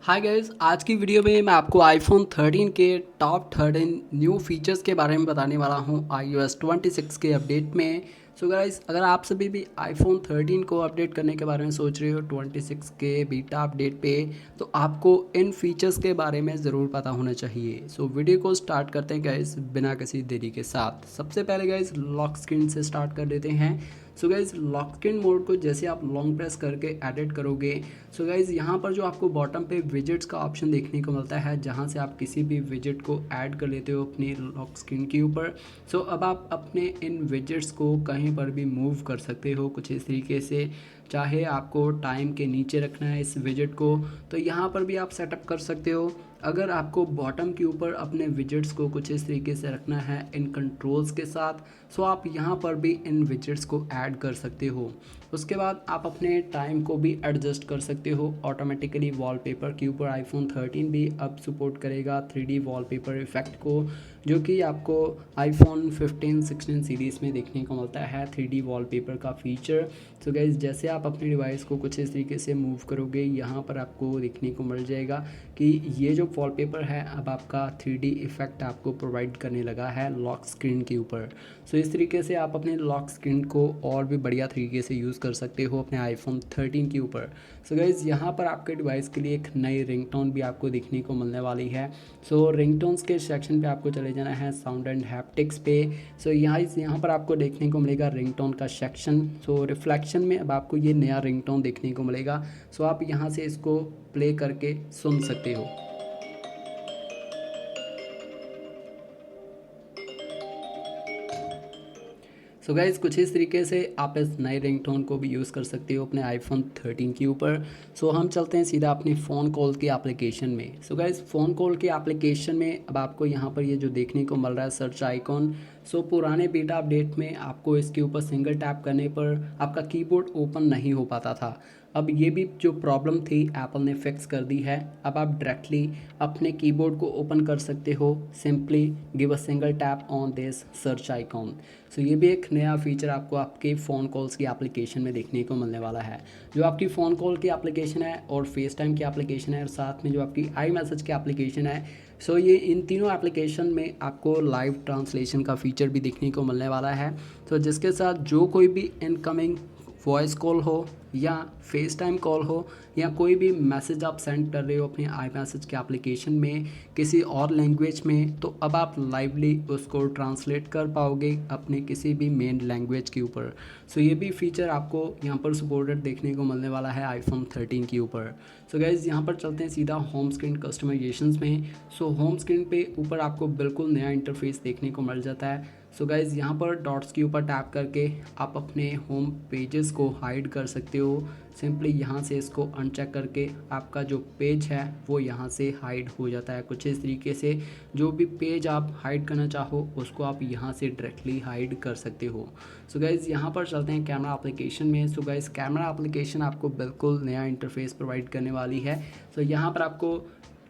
Hi guys, आज की video में मैं आपको आईफोन 13 के टॉप 13 न्यू फीचर्स के बारे में बताने वाला हूं iOS 26 के अपडेट में। सो गाइस, अगर आप सभी भी आईफोन 13 को अपडेट करने के बारे में सोच रहे हो 26 के बीटा अपडेट पे, तो आपको इन फीचर्स के बारे में ज़रूर पता होना चाहिए। सो वीडियो को स्टार्ट करते हैं गाइस बिना किसी देरी के साथ। सबसे पहले गाइस लॉक स्क्रीन से स्टार्ट कर देते हैं। So guys lock screen mode को जैसे आप लॉन्ग प्रेस करके एडिट करोगे, सो गाइज़ यहाँ पर जो आपको बॉटम पे विजेट्स का ऑप्शन देखने को मिलता है, जहाँ से आप किसी भी विजेट को ऐड कर लेते हो अपनी लॉक स्क्रीन के ऊपर। सो अब आप अपने इन विजेट्स को कहीं पर भी मूव कर सकते हो कुछ इस तरीके से। चाहे आपको टाइम के नीचे रखना है इस विजेट को, तो यहाँ पर भी आप सेटअप कर सकते हो। अगर आपको बॉटम के ऊपर अपने विजेट्स को कुछ इस तरीके से रखना है इन कंट्रोल्स के साथ, सो आप यहाँ पर भी इन विजेट्स को ऐड कर सकते हो। उसके बाद आप अपने टाइम को भी एडजस्ट कर सकते हो ऑटोमेटिकली। वॉलपेपर के ऊपर आईफोन 13 भी अब सपोर्ट करेगा 3D वॉलपेपर इफेक्ट को, जो कि आपको आईफोन 15, 16 सीरीज़ में देखने को मिलता है 3D वॉलपेपर का फीचर। सो गाइस, जैसे आप अपने डिवाइस को कुछ इस तरीके से मूव करोगे, यहाँ पर आपको देखने को मिल जाएगा कि ये जो वॉलपेपर है अब आपका 3D इफेक्ट आपको प्रोवाइड करने लगा है लॉक स्क्रीन के ऊपर। सो इस तरीके से आप अपने लॉक स्क्रीन को और भी बढ़िया तरीके से यूज़ कर सकते हो अपने आईफोन 13 के ऊपर। सो गाइज़, यहाँ पर आपके डिवाइस के लिए एक नई रिंगटोन भी आपको देखने को मिलने वाली है। सो रिंगटोन्स के सेक्शन पे आपको चले जाना है साउंड एंड हैप्टिक्स पे। सो यहाँ पर आपको देखने को मिलेगा रिंगटोन का सेक्शन। सो रिफ्लेक्शन में अब आपको ये नया रिंगटोन देखने को मिलेगा। सो आप यहाँ से इसको प्ले करके सुन सकते हो। सो गाइज़, कुछ इस तरीके से आप इस नए रिंगटोन को भी यूज़ कर सकते हो अपने आईफोन 13 के ऊपर। सो हम चलते हैं सीधा अपनी फ़ोन कॉल की एप्लीकेशन में। सो गाइज़, फ़ोन कॉल की एप्लीकेशन में अब आपको यहाँ पर ये जो देखने को मिल रहा है सर्च आइकॉन। सो पुराने बीटा अपडेट में आपको इसके ऊपर सिंगल टैप करने पर आपका कीबोर्ड ओपन नहीं हो पाता था। अब ये भी जो प्रॉब्लम थी एप्पल ने फिक्स कर दी है। अब आप डायरेक्टली अपने कीबोर्ड को ओपन कर सकते हो, simply give a single tap on this search icon. So ये भी एक नया फीचर आपको आपके फ़ोन कॉल्स की एप्लीकेशन में देखने को मिलने वाला है। जो आपकी फ़ोन कॉल की एप्लीकेशन है और फेस टाइम की एप्लीकेशन है और साथ में जो आपकी आई मैसेज की एप्लीकेशन है, सो ये इन तीनों एप्लीकेशन में आपको लाइव ट्रांसलेशन का फीचर भी देखने को मिलने वाला है। तो जिसके साथ जो कोई भी इनकमिंग वॉइस कॉल हो या फेस टाइम कॉल हो या कोई भी मैसेज आप सेंड कर रहे हो अपने आई मैसेज के एप्लीकेशन में किसी और लैंग्वेज में, तो अब आप लाइवली उसको ट्रांसलेट कर पाओगे अपने किसी भी मेन लैंग्वेज के ऊपर। सो ये भी फीचर आपको यहाँ पर सपोर्टेड देखने को मिलने वाला है आईफोन 13 के ऊपर। सो गाइज़, यहाँ पर चलते हैं सीधा होम स्क्रीन कस्टमाइजेशंस में। सो होम स्क्रीन पे ऊपर आपको बिल्कुल नया इंटरफेस देखने को मिल जाता है। सो गाइज़, यहाँ पर डॉट्स के ऊपर टैप करके आप अपने होम पेजेस को हाइड कर सकते हो। सिंपली यहाँ से इसको अनचेक करके आपका जो पेज है वो यहाँ से हाइड हो जाता है कुछ इस तरीके से। जो भी पेज आप हाइड करना चाहो उसको आप यहाँ से डायरेक्टली हाइड कर सकते हो। सो गाइज़, यहाँ पर चलते हैं कैमरा एप्लीकेशन में। सो गाइज़, कैमरा एप्लीकेशन आपको बिल्कुल नया इंटरफेस प्रोवाइड करने वाली है। सो यहाँ पर आपको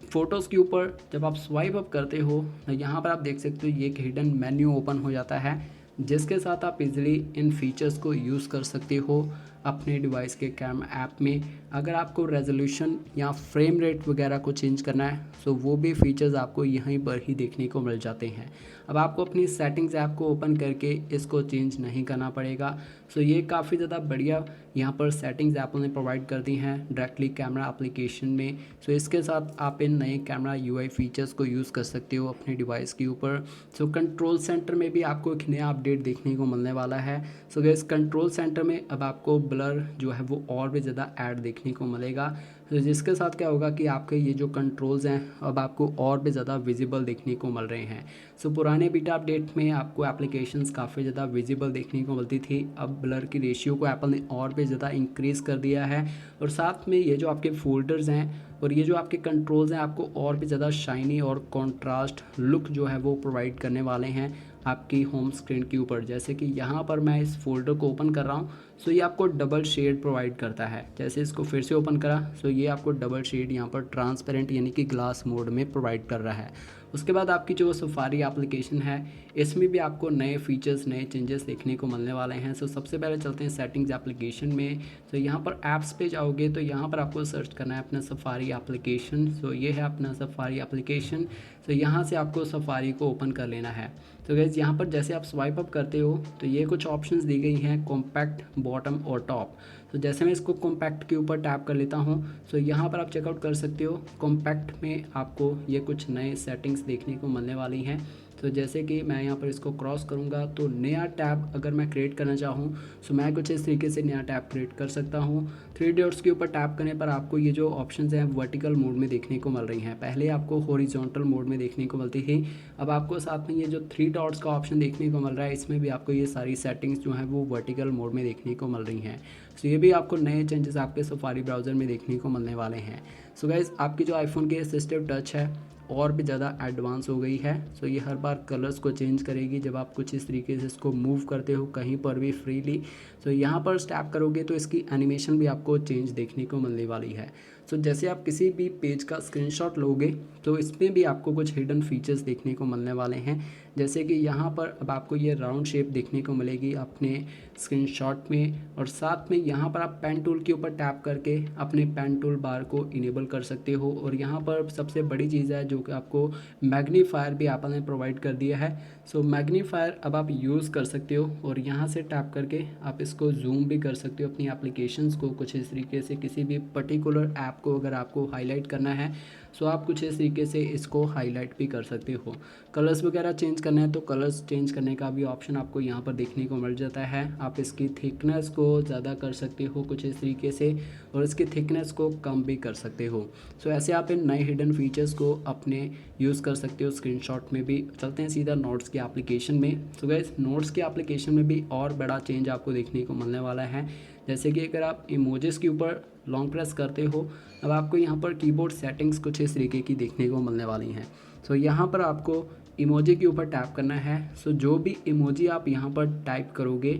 फ़ोटोज़ के ऊपर जब आप स्वाइप अप करते हो तो यहाँ पर आप देख सकते हो ये एक हिडन मेन्यू ओपन हो जाता है, जिसके साथ आप इजीली इन फीचर्स को यूज़ कर सकते हो अपने डिवाइस के कैमरा ऐप में। अगर आपको रेजोल्यूशन या फ्रेम रेट वगैरह को चेंज करना है, सो वो भी फीचर्स आपको यहीं पर ही देखने को मिल जाते हैं। अब आपको अपनी सेटिंग्स ऐप को ओपन करके इसको चेंज नहीं करना पड़ेगा। सो ये काफ़ी ज़्यादा बढ़िया यहाँ पर सेटिंग्स एप्पल ने प्रोवाइड कर दी हैं डायरेक्टली कैमरा एप्लीकेशन में। सो इसके साथ आप इन नए कैमरा यूआई फीचर्स को यूज़ कर सकते हो अपने डिवाइस के ऊपर। सो कंट्रोल सेंटर में भी आपको एक नया अपडेट देखने को मिलने वाला है। सो गाइस, कंट्रोल सेंटर में अब आपको ब्लर जो है वो और भी ज़्यादा ऐड देखने को मिलेगा। तो जिसके साथ क्या होगा कि आपके ये जो कंट्रोल्स हैं अब आपको और भी ज़्यादा विजिबल देखने को मिल रहे हैं। सो पुराने बीटा अपडेट में आपको एप्लीकेशंस काफ़ी ज़्यादा विजिबल देखने को मिलती थी। अब ब्लर की रेशियो को एप्पल ने और भी ज़्यादा इंक्रीज़ कर दिया है और साथ में ये जो आपके फोल्डर्स हैं और ये जो आपके कंट्रोल्स हैं आपको और भी ज़्यादा शाइनी और कॉन्ट्रास्ट लुक जो है वो प्रोवाइड करने वाले हैं आपकी होम स्क्रीन के ऊपर। जैसे कि यहाँ पर मैं इस फोल्डर को ओपन कर रहा हूँ, सो ये आपको डबल शेड प्रोवाइड करता है। जैसे इसको फिर से ओपन करा, सो ये आपको डबल शेड यहाँ पर ट्रांसपेरेंट यानी कि ग्लास मोड में प्रोवाइड कर रहा है। उसके बाद आपकी जो सफारी एप्लीकेशन है इसमें भी आपको नए फीचर्स, नए चेंजेस देखने को मिलने वाले हैं। सो सबसे पहले चलते हैं सेटिंग्स एप्लीकेशन में। तो यहाँ पर ऐप्स पे जाओगे तो यहाँ पर आपको सर्च करना है अपना सफारी एप्लीकेशन। सो ये है अपना सफारी एप्लीकेशन। तो यहाँ से आपको सफारी को ओपन कर लेना है। तो गाइस यहाँ पर जैसे आप स्वाइप अप करते हो तो ये कुछ ऑप्शंस दी गई हैं, कॉम्पैक्ट, बॉटम और टॉप। तो जैसे मैं इसको कॉम्पैक्ट के ऊपर टैप कर लेता हूँ तो यहाँ पर आप चेकआउट कर सकते हो। कॉम्पैक्ट में आपको ये कुछ नए सेटिंग्स देखने को मिलने वाली हैं। तो जैसे कि मैं यहाँ पर इसको क्रॉस करूँगा तो नया टैब अगर मैं क्रिएट करना चाहूँ तो मैं कुछ इस तरीके से नया टैब क्रिएट कर सकता हूँ। 3 डॉट्स के ऊपर टैप करने पर आपको ये जो ऑप्शंस हैं वर्टिकल मोड में देखने को मिल रही हैं। पहले आपको हॉरिजॉन्टल मोड में देखने को मिलती थी, अब आपको साथ में ये जो 3 डॉट्स का ऑप्शन देखने को मिल रहा है इसमें भी आपको ये सारी सेटिंग्स जो हैं वो वर्टिकल मोड में देखने को मिल रही हैं। सो ये भी आपको नए चेंजेस आपके सफारी ब्राउज़र में देखने को मिलने वाले हैं। सो गाइज़ आपकी जो आईफोन की असिस्टिव टच है और भी ज़्यादा एडवांस हो गई है। सो ये हर बार कलर्स को चेंज करेगी जब आप कुछ इस तरीके से इसको मूव करते हो कहीं पर भी फ्रीली। सो यहाँ पर स्टैप करोगे तो इसकी एनिमेशन भी आपको चेंज देखने को मिलने वाली है। सो जैसे आप किसी भी पेज का स्क्रीनशॉट लोगे तो इसमें भी आपको कुछ हिडन फीचर्स देखने को मिलने वाले हैं। जैसे कि यहाँ पर अब आपको ये राउंड शेप देखने को मिलेगी अपने स्क्रीनशॉट में, और साथ में यहाँ पर आप पेन टूल के ऊपर टैप करके अपने पेन टूल बार को इनेबल कर सकते हो। और यहाँ पर सबसे बड़ी चीज़ है जो कि आपको मैग्नीफायर भी एप्पल ने प्रोवाइड कर दिया है। सो मैग्नीफायर अब आप यूज़ कर सकते हो और यहाँ से टैप करके आप इसको जूम भी कर सकते हो अपनी एप्लीकेशंस को कुछ इस तरीके से। किसी भी पर्टिकुलर ऐप को अगर आपको हाईलाइट करना है सो आप कुछ इस तरीके से इसको हाईलाइट भी कर सकते हो। कलर्स वगैरह चेंज करना है तो कलर्स चेंज करने का भी ऑप्शन आपको यहाँ पर देखने को मिल जाता है। आप इसकी थिकनेस को ज़्यादा कर सकते हो कुछ इस तरीके से और इसकी थिकनेस को कम भी कर सकते हो। सो ऐसे आप इन नए हिडन फीचर्स को अपने यूज़ कर सकते हो स्क्रीनशॉट में भी। चलते हैं सीधा नोट्स की एप्लीकेशन में। सो गाइस नोट्स की एप्लीकेशन में भी और बड़ा चेंज आपको देखने को मिलने वाला है। जैसे कि अगर आप इमोजेस के ऊपर लॉन्ग प्रेस करते हो अब आपको यहाँ पर कीबोर्ड सेटिंग्स कुछ इस तरीके की देखने को मिलने वाली हैं। सो यहाँ पर आपको इमोजी के ऊपर टैप करना है। सो जो भी इमोजी आप यहाँ पर टाइप करोगे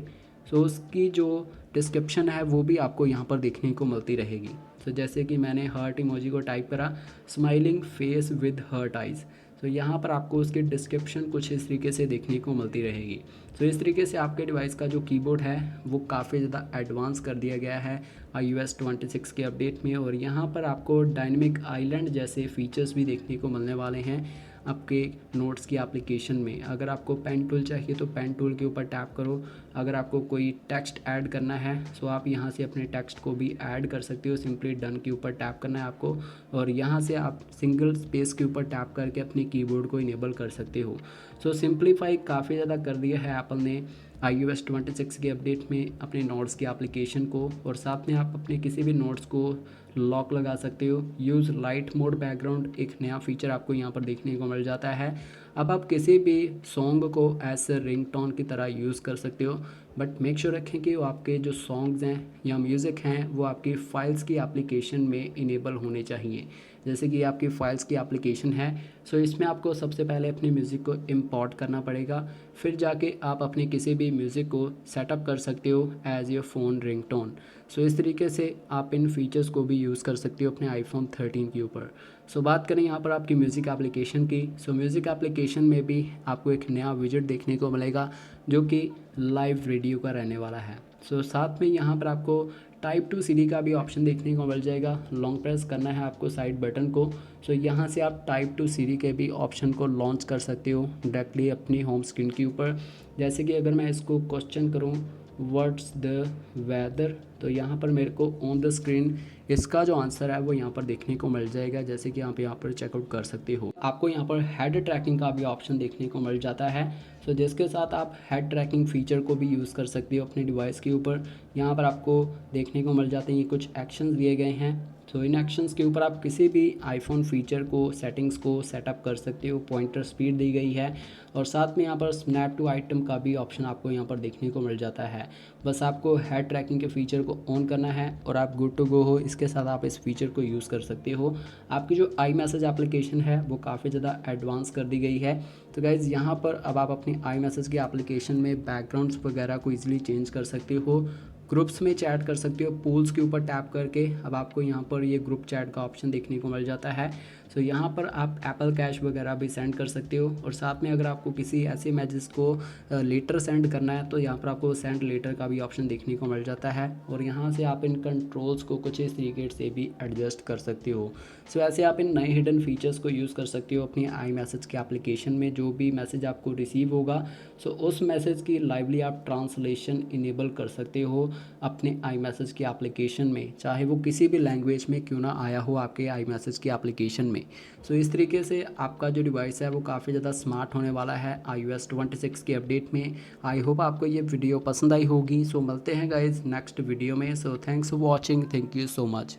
सो उसकी जो डिस्क्रिप्शन है वो भी आपको यहाँ पर देखने को मिलती रहेगी। सो जैसे कि मैंने हार्ट इमोजी को टाइप करा, smiling face with heart eyes. तो यहाँ पर आपको उसकी डिस्क्रिप्शन कुछ इस तरीके से देखने को मिलती रहेगी। तो इस तरीके से आपके डिवाइस का जो कीबोर्ड है वो काफ़ी ज़्यादा एडवांस कर दिया गया है iOS 26 के अपडेट में। और यहाँ पर आपको डायनेमिक आइलैंड जैसे फीचर्स भी देखने को मिलने वाले हैं आपके नोट्स की एप्लीकेशन में। अगर आपको पेन टूल चाहिए तो पेन टूल के ऊपर टैप करो। अगर आपको कोई टेक्स्ट ऐड करना है सो आप यहाँ से अपने टेक्स्ट को भी ऐड कर सकते हो। सिंपली डन के ऊपर टैप करना है आपको और यहाँ से आप सिंगल स्पेस के ऊपर टैप करके अपने कीबोर्ड को इनेबल कर सकते हो। सो सिंप्लीफाई काफ़ी ज़्यादा कर दिया है एप्पल ने iOS 26 के अपडेट में अपने नोट्स की एप्लीकेशन को। और साथ में आप अपने किसी भी नोट्स को लॉक लगा सकते हो। यूज़ लाइट मोड बैकग्राउंड एक नया फीचर आपको यहाँ पर देखने को मिल जाता है। अब आप किसी भी सॉन्ग को एज ए रिंगटोन की तरह यूज़ कर सकते हो, बट मेक श्योर रखें कि वो आपके जो सॉन्ग्स हैं या म्यूज़िक हैं वो आपकी फ़ाइल्स की एप्लीकेशन में इनेबल होने चाहिए। जैसे कि आपकी फ़ाइल्स की एप्लीकेशन है सो इसमें आपको सबसे पहले अपने म्यूज़िक को इंपोर्ट करना पड़ेगा, फिर जाके आप अपने किसी भी म्यूज़िक को सेटअप कर सकते हो एज योर फ़ोन रिंगटोन। सो इस तरीके से आप इन फीचर्स को भी यूज़ कर सकते हो अपने आईफोन 13 के ऊपर। सो बात करें यहाँ पर आपकी म्यूज़िक एप्लीकेशन की। सो म्यूज़िक एप्लीकेशन में भी आपको एक नया विजेट देखने को मिलेगा जो कि लाइव रेडियो का रहने वाला है। सो साथ में यहाँ पर आपको टाइप टू सीडी का भी ऑप्शन देखने को मिल जाएगा। लॉन्ग प्रेस करना है आपको साइड बटन को। सो यहाँ से आप टाइप टू सीडी के भी ऑप्शन को लॉन्च कर सकते हो डायरेक्टली अपनी होम स्क्रीन के ऊपर। जैसे कि अगर मैं इसको क्वेश्चन करूँ व्हाट्स द वेदर तो यहाँ पर मेरे को ऑन द स्क्रीन इसका जो आंसर है वो यहाँ पर देखने को मिल जाएगा। जैसे कि आप यहाँ पर चेकआउट कर सकते हो। आपको यहाँ पर हेड ट्रैकिंग का भी ऑप्शन देखने को मिल जाता है। सो जिसके साथ आप हेड ट्रैकिंग फीचर को भी यूज़ कर सकते हो अपने डिवाइस के ऊपर। यहाँ पर आपको देखने को मिल जाते हैं ये कुछ एक्शंस दिए गए हैं। सो इन एक्शंस के ऊपर आप किसी भी आईफोन फीचर को सेटिंग्स को सेटअप कर सकते हो। पॉइंटर स्पीड दी गई है और साथ में यहाँ पर स्नैप टू आइटम का भी ऑप्शन आपको यहाँ पर देखने को मिल जाता है। बस आपको हेड ट्रैकिंग के फीचर को ऑन करना है और आप गुड टू गो हो। इसके साथ आप इस फीचर को यूज़ कर सकते हो। आपकी जो आई मैसेज एप्लीकेशन है वो काफ़ी ज़्यादा एडवांस कर दी गई है। तो गाइज़ यहाँ पर अब आप अपनी आई मैसेज की एप्लीकेशन में बैकग्राउंड्स वगैरह को ईजिली चेंज कर सकते हो। ग्रुप्स में चैट कर सकते हो पूल्स के ऊपर टैप करके। अब आपको यहाँ पर ये ग्रुप चैट का ऑप्शन देखने को मिल जाता है। सो यहाँ पर आप एप्पल कैश वगैरह भी सेंड कर सकते हो, और साथ में अगर आपको किसी ऐसे मैसेज को लेटर सेंड करना है तो यहाँ पर आपको सेंड लेटर का भी ऑप्शन देखने को मिल जाता है, और यहाँ से आप इन कंट्रोल्स को कुछ इस तरीके से भी एडजस्ट कर सकते हो। सो ऐसे आप इन नए हिडन फीचर्स को यूज़ कर सकते हो अपनी आई मैसेज के एप्लीकेशन में। जो भी मैसेज आपको रिसीव होगा सो उस मैसेज की लाइवली आप ट्रांसलेशन इनेबल कर सकते हो अपने आई मैसेज की एप्लीकेशन में, चाहे वो किसी भी लैंग्वेज में क्यों ना आया हो आपके आई मैसेज की एप्लीकेशन में। सो इस तरीके से आपका जो डिवाइस है वो काफ़ी ज़्यादा स्मार्ट होने वाला है iOS 26 के अपडेट में। आई होप आपको ये वीडियो पसंद आई होगी। सो मिलते हैं गाइज नेक्स्ट वीडियो में। So thanks for watching, thank you so much.